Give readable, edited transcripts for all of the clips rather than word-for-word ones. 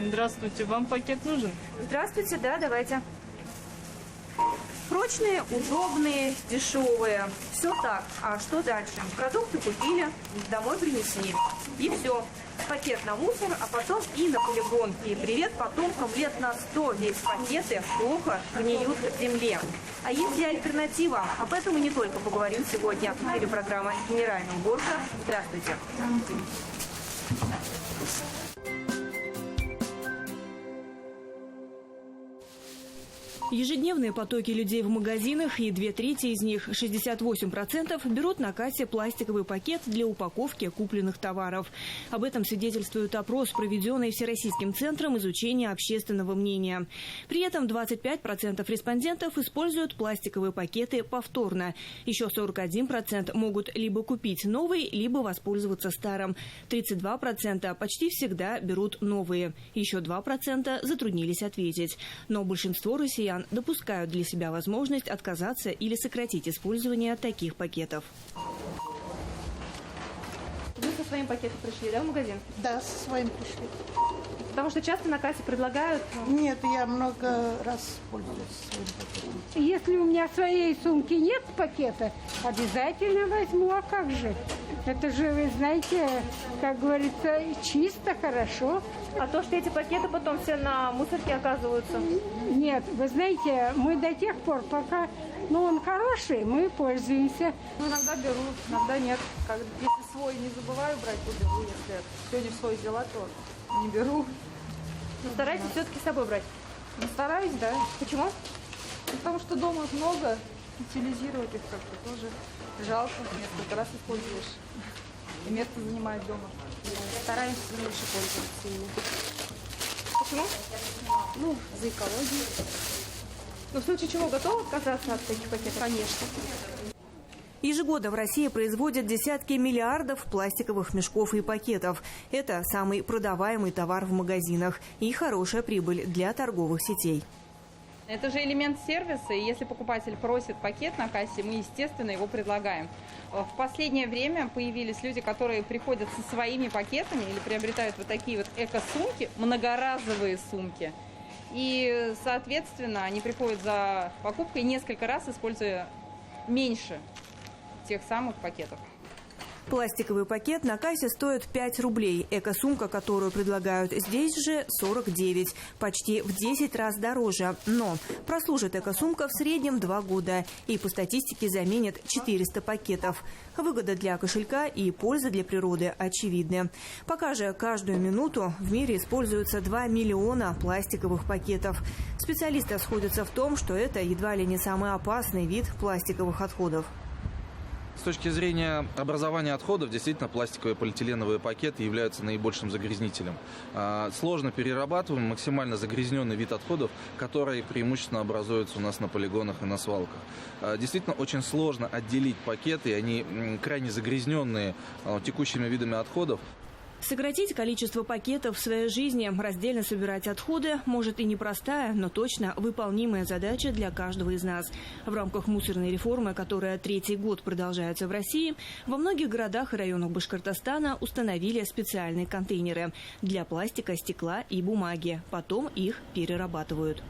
Здравствуйте, вам пакет нужен? Здравствуйте, да, давайте. Прочные, удобные, дешевые. Все так. А что дальше? Продукты купили, домой принесли. И все. Пакет на мусор, а потом и на полигон. И привет потомкам лет на 100. Ведь пакеты плохо гниют в земле. А есть ли альтернатива? Об этом и не только поговорим сегодня в эфире программы «Генеральная уборка». Здравствуйте. Ежедневные потоки людей в магазинах, и 2/3 из них, 68%, берут на кассе пластиковый пакет для упаковки купленных товаров. Об этом свидетельствует опрос, проведенный Всероссийским центром изучения общественного мнения. При этом 25% респондентов используют пластиковые пакеты повторно. Еще 41% могут либо купить новый, либо воспользоваться старым. 32% почти всегда берут новые. Еще 2% затруднились ответить. Но большинство россиян допускают для себя возможность отказаться или сократить использование таких пакетов. Вы со своим пакетом пришли, да, в магазин? Да, со своим пришли. Потому что часто на кассе предлагают... Нет, я много раз пользуюсь своим пакетом. Если у меня своей сумки нет пакета, обязательно возьму, а как же? Это же, вы знаете, как говорится, чисто, хорошо. А то, что эти пакеты потом все на мусорке оказываются? Нет, вы знаете, мы до тех пор, пока он хороший, мы пользуемся. Иногда беру, иногда нет. Если свой не забываю брать, то беру. Если сегодня свой взяла, то не беру. Но старайтесь все-таки с собой брать. Не стараюсь, да. Почему? Потому что дома много, утилизировать их как-то тоже жалко. Несколько раз используешь. И место занимает дома. Стараемся меньше пользоваться ими. Почему? За экологию. Ну, в случае чего готовы отказаться от таких пакетов? Конечно. Ежегодно в России производят десятки миллиардов пластиковых мешков и пакетов. Это самый продаваемый товар в магазинах и хорошая прибыль для торговых сетей. Это же элемент сервиса, и если покупатель просит пакет на кассе, мы, естественно, его предлагаем. В последнее время появились люди, которые приходят со своими пакетами или приобретают вот такие вот эко-сумки, многоразовые сумки. И, соответственно, они приходят за покупкой несколько раз, используя меньше тех самых пакетов. Пластиковый пакет на кассе стоит 5 рублей. Эко-сумка, которую предлагают здесь же, 49. Почти в 10 раз дороже. Но прослужит эко-сумка в среднем 2 года. И по статистике заменит 400 пакетов. Выгода для кошелька и польза для природы очевидны. Пока же каждую минуту в мире используется 2 миллиона пластиковых пакетов. Специалисты сходятся в том, что это едва ли не самый опасный вид пластиковых отходов. С точки зрения образования отходов, действительно, пластиковые полиэтиленовые пакеты являются наибольшим загрязнителем. Сложно перерабатываем максимально загрязненный вид отходов, который преимущественно образуется у нас на полигонах и на свалках. Действительно, очень сложно отделить пакеты, они крайне загрязненные текущими видами отходов. Сократить количество пакетов в своей жизни, раздельно собирать отходы, может и непростая, но точно выполнимая задача для каждого из нас. В рамках мусорной реформы, которая 3-й год продолжается в России, во многих городах и районах Башкортостана установили специальные контейнеры для пластика, стекла и бумаги. Потом их перерабатывают.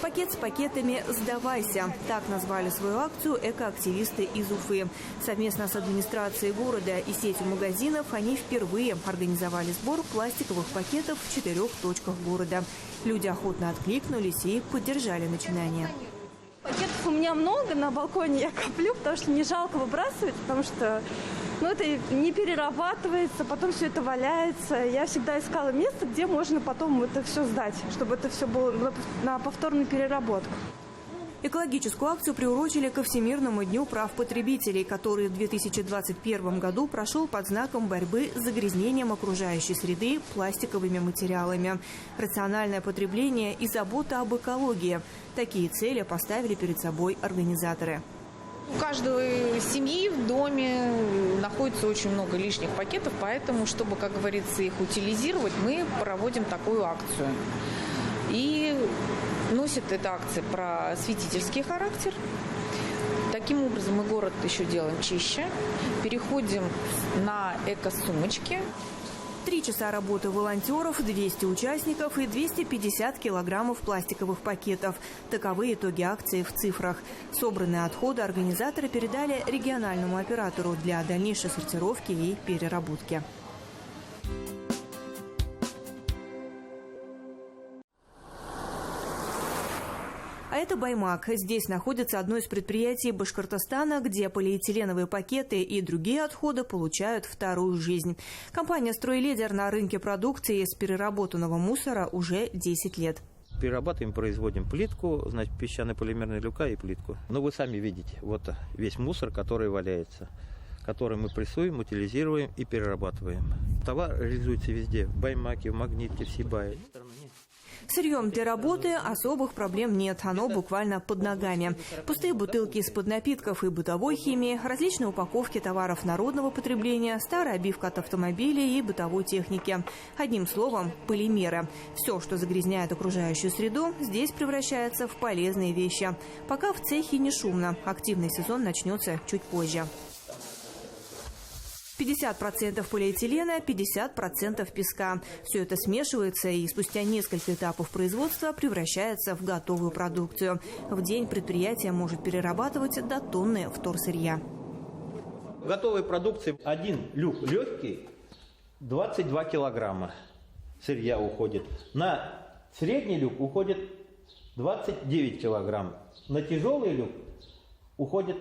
«Пакет с пакетами сдавайся». Так назвали свою акцию экоактивисты из Уфы. Совместно с администрацией города и сетью магазинов они впервые организовали сбор пластиковых пакетов в 4 точках города. Люди охотно откликнулись и поддержали начинание. Пакетов у меня много, на балконе я коплю, потому что не жалко выбрасывать, потому что это не перерабатывается, потом все это валяется. Я всегда искала место, где можно потом это все сдать, чтобы это все было на повторную переработку. Экологическую акцию приурочили ко Всемирному дню прав потребителей, который в 2021 году прошел под знаком борьбы с загрязнением окружающей среды пластиковыми материалами. Рациональное потребление и забота об экологии. Такие цели поставили перед собой организаторы. У каждой семьи в доме находится очень много лишних пакетов, поэтому, чтобы, как говорится, их утилизировать, мы проводим такую акцию. И носит эта акция просветительский характер. Таким образом мы город еще делаем чище, переходим на эко-сумочки. 3 часа работы волонтеров, 200 участников и 250 килограммов пластиковых пакетов. Таковы итоги акции в цифрах. Собранные отходы организаторы передали региональному оператору для дальнейшей сортировки и переработки. А это Баймак. Здесь находится одно из предприятий Башкортостана, где полиэтиленовые пакеты и другие отходы получают вторую жизнь. Компания «Стройлидер» на рынке продукции из переработанного мусора уже 10 лет. Перерабатываем, производим плитку, значит, песчано-полимерные люка и плитку. Но вы сами видите, вот весь мусор, который валяется, который мы прессуем, утилизируем и перерабатываем. Товар реализуется везде, в Баймаке, в Магнитке, в Сибае. С сырьем для работы особых проблем нет, оно буквально под ногами. Пустые бутылки из-под напитков и бытовой химии, различные упаковки товаров народного потребления, старая обивка от автомобилей и бытовой техники. Одним словом, полимеры. Все, что загрязняет окружающую среду, здесь превращается в полезные вещи. Пока в цехе не шумно, активный сезон начнется чуть позже. 50% полиэтилена, 50% песка. Все это смешивается и спустя несколько этапов производства превращается в готовую продукцию. В день предприятие может перерабатывать до тонны вторсырья. В готовой продукции один люк легкий, 22 килограмма сырья уходит. На средний люк уходит 29 килограмм. На тяжелый люк уходит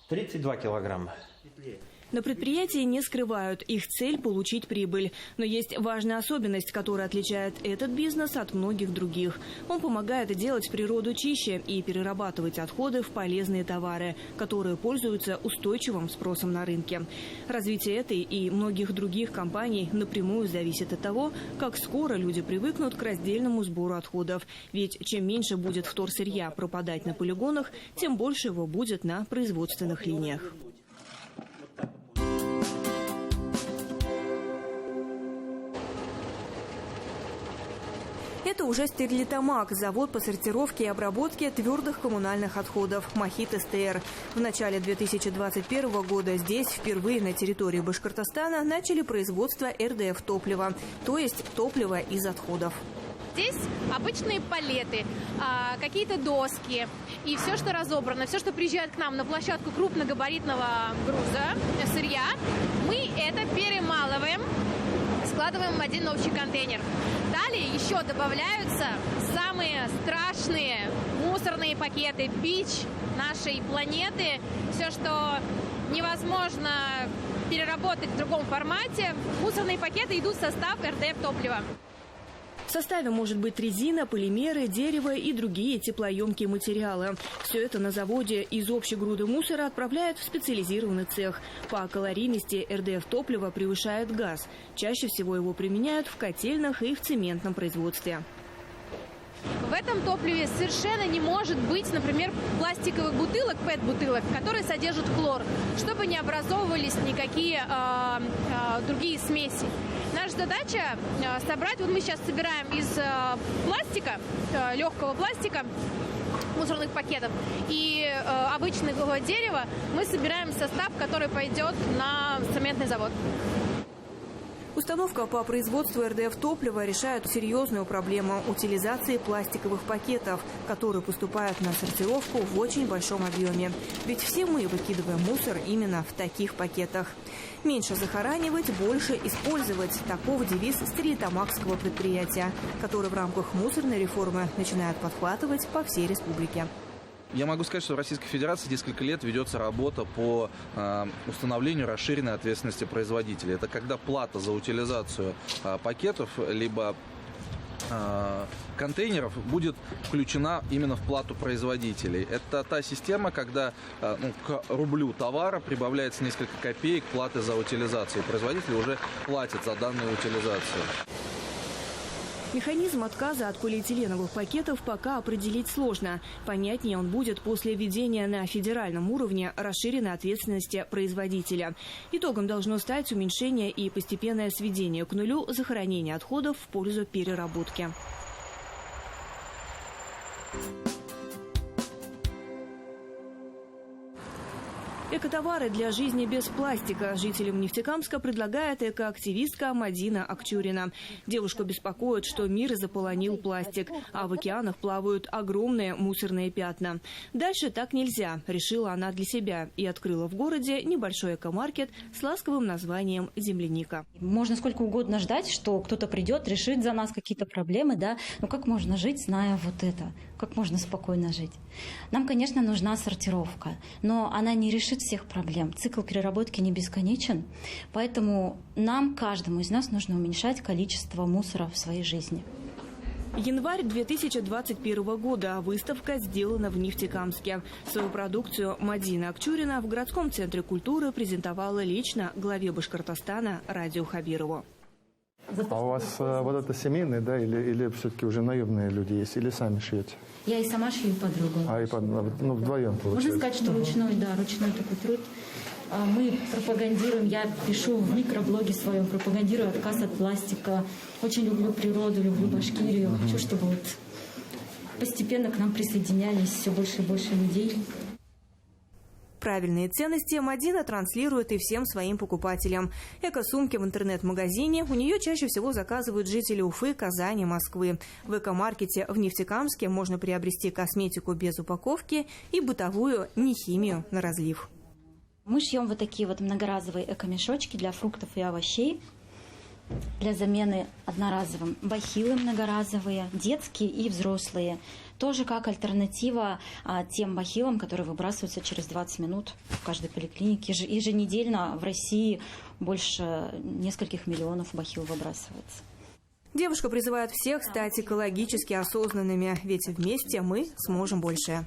32 килограмма. На предприятии не скрывают, их цель – получить прибыль. Но есть важная особенность, которая отличает этот бизнес от многих других. Он помогает делать природу чище и перерабатывать отходы в полезные товары, которые пользуются устойчивым спросом на рынке. Развитие этой и многих других компаний напрямую зависит от того, как скоро люди привыкнут к раздельному сбору отходов. Ведь чем меньше будет вторсырья пропадать на полигонах, тем больше его будет на производственных линиях. Это уже Стерлитамак, завод по сортировке и обработке твердых коммунальных отходов «Махит СТР». В начале 2021 года здесь впервые на территории Башкортостана начали производство РДФ-топлива, то есть топлива из отходов. Здесь обычные палеты, какие-то доски и все, что разобрано, все, что приезжает к нам на площадку крупногабаритного груза, сырья, мы это перемалываем, складываем в один общий контейнер. Далее еще добавляются самые страшные мусорные пакеты, бич нашей планеты. Все, что невозможно переработать в другом формате, мусорные пакеты идут в состав РДФ-топлива. В составе может быть резина, полимеры, дерево и другие теплоемкие материалы. Все это на заводе из общей груды мусора отправляют в специализированный цех. По калорийности РДФ-топлива превышает газ. Чаще всего его применяют в котельных и в цементном производстве. В этом топливе совершенно не может быть, например, пластиковых бутылок, ПЭТ-бутылок, которые содержат хлор, чтобы не образовывались никакие другие смеси. Наша задача собрать, вот мы сейчас собираем из пластика, легкого пластика, мусорных пакетов и обычного дерева, мы собираем состав, который пойдет на цементный завод. Установка по производству РДФ-топлива решает серьезную проблему утилизации пластиковых пакетов, которые поступают на сортировку в очень большом объеме. Ведь все мы выкидываем мусор именно в таких пакетах. Меньше захоранивать, больше использовать. Таков девиз стерлитамакского предприятия, который в рамках мусорной реформы начинает подхватывать по всей республике. Я могу сказать, что в Российской Федерации несколько лет ведется работа по установлению расширенной ответственности производителей. Это когда плата за утилизацию пакетов либо контейнеров будет включена именно в плату производителей. Это та система, когда к рублю товара прибавляется несколько копеек платы за утилизацию. Производитель уже платит за данную утилизацию. Механизм отказа от полиэтиленовых пакетов пока определить сложно. Понятнее он будет после введения на федеральном уровне расширенной ответственности производителя. Итогом должно стать уменьшение и постепенное сведение к нулю захоронения отходов в пользу переработки. Экотовары для жизни без пластика жителям Нефтекамска предлагает экоактивистка Мадина Акчурина. Девушку беспокоит, что мир заполонил пластик, а в океанах плавают огромные мусорные пятна. Дальше так нельзя, решила она для себя и открыла в городе небольшой экомаркет с ласковым названием «Земляника». Можно сколько угодно ждать, что кто-то придет, решит за нас какие-то проблемы, да? Но как можно жить, зная вот это? Как можно спокойно жить? Нам, конечно, нужна сортировка, но она не решит всех проблем. Цикл переработки не бесконечен, поэтому нам, каждому из нас, нужно уменьшать количество мусора в своей жизни. Январь 2021 года. Выставка сделана в Нефтекамске. Свою продукцию Мадина Акчурина в городском центре культуры презентовала лично главе Башкортостана Радио Хабирову. А у вас вот это семейные, да, или все-таки уже наемные люди есть, или сами шьете? Я и сама шью подругу. Вдвоем получается? Можно сказать, что ручной такой труд. Мы пропагандируем, я пишу в микроблоге своем, пропагандирую отказ от пластика. Очень люблю природу, люблю Башкирию. Хочу, чтобы вот постепенно к нам присоединялись все больше и больше людей. Правильные ценности Мадина транслирует и всем своим покупателям. Эко-сумки в интернет-магазине у нее чаще всего заказывают жители Уфы, Казани, Москвы. В экомаркете в Нефтекамске можно приобрести косметику без упаковки и бытовую нехимию на разлив. Мы шьем вот такие вот многоразовые эко-мешочки для фруктов и овощей, для замены одноразовым. Бахилы многоразовые, детские и взрослые. Тоже как альтернатива тем бахилам, которые выбрасываются через 20 минут в каждой поликлинике. Еженедельно в России больше нескольких миллионов бахил выбрасывается. Девушка призывает всех стать экологически осознанными, ведь вместе мы сможем больше.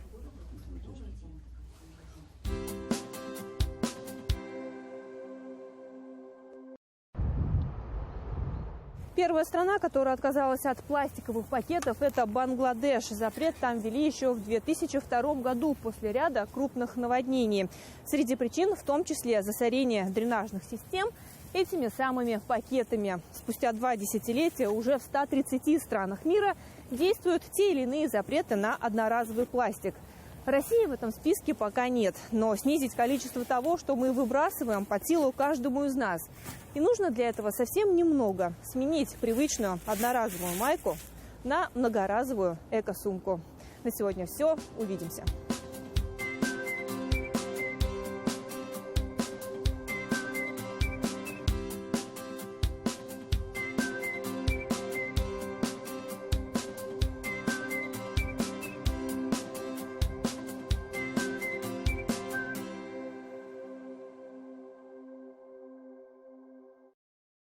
Первая страна, которая отказалась от пластиковых пакетов, это Бангладеш. Запрет там ввели еще в 2002 году после ряда крупных наводнений. Среди причин в том числе засорение дренажных систем этими самыми пакетами. Спустя 2 десятилетия уже в 130 странах мира действуют те или иные запреты на одноразовый пластик. России в этом списке пока нет, но снизить количество того, что мы выбрасываем, под силу каждому из нас. И нужно для этого совсем немного – сменить привычную одноразовую майку на многоразовую эко-сумку. На сегодня все. Увидимся.